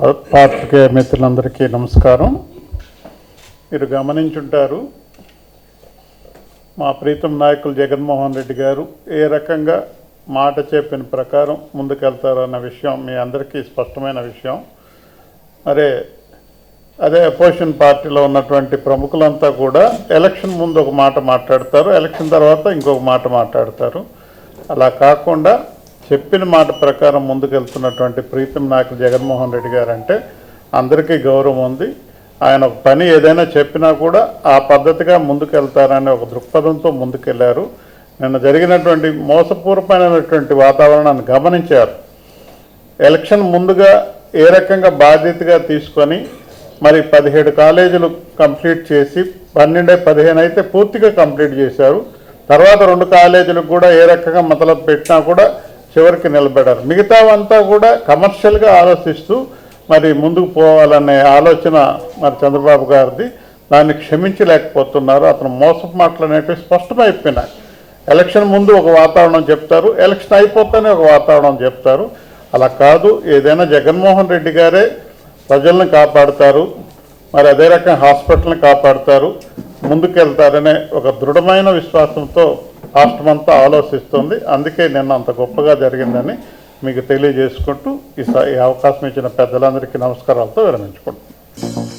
పాత్రికేయ మిత్రులందరికీ నమస్కారం. మీరు గమనించుంటారు, మా ప్రీతం నాయకులు జగన్మోహన్ రెడ్డి గారు ఏ రకంగా మాట చెప్పిన ప్రకారం ముందుకెళ్తారన్న విషయం మీ అందరికీ స్పష్టమైన విషయం. అదే అపోజిషన్ పార్టీలో ఉన్నటువంటి ప్రముఖులంతా కూడా ఎలక్షన్ ముందు ఒక మాట మాట్లాడతారు, ఎలక్షన్ తర్వాత ఇంకొక మాట మాట్లాడతారు. అలా కాకుండా చెప్పిన మాట ప్రకారం ముందుకెళ్తున్నటువంటి ప్రీతం నాయకులు జగన్మోహన్ రెడ్డి గారు అంటే అందరికీ గౌరవం ఉంది. ఆయన ఒక పని ఏదైనా చెప్పినా కూడా ఆ పద్ధతిగా ముందుకెళ్తారనే ఒక దృక్పథంతో ముందుకెళ్లారు. నిన్న జరిగినటువంటి మోసపూర్వమైనటువంటి వాతావరణాన్ని గమనించారు. ఎలక్షన్ ముందుగా ఏ రకంగా బాధ్యతగా తీసుకొని మరి 17 కాలేజీలు కంప్లీట్ చేసి 12-15 అయితే పూర్తిగా కంప్లీట్ చేశారు. తర్వాత 2 కాలేజీలకు కూడా ఏ రకంగా మతలబు పెట్టినా కూడా చివరికి నిలబెడారు. మిగతావంతా కూడా కమర్షియల్గా ఆలోచిస్తూ మరి ముందుకు పోవాలనే ఆలోచన మరి చంద్రబాబు గారిది. దాన్ని క్షమించలేకపోతున్నారు. అతను మోసపు మాటలు అనేవి స్పష్టమైపోయినాయి. ఎలక్షన్ ముందు ఒక వాతావరణం చెప్తారు, ఎలక్షన్ అయిపోతేనే ఒక వాతావరణం చెప్తారు. అలా కాదు, ఏదైనా జగన్మోహన్ రెడ్డి గారే ప్రజలను కాపాడుతారు, మరి అదే రకంగా హాస్పిటల్ని కాపాడుతారు, ముందుకెళ్తారనే ఒక దృఢమైన విశ్వాసంతో రాష్ట్రమంతా ఆలోచిస్తుంది. అందుకే నిన్న అంత గొప్పగా జరిగిందని మీకు తెలియజేసుకుంటూ ఈ అవకాశం ఇచ్చిన పెద్దలందరికీ నమస్కారాలతో విరమించుకుంటున్నాను.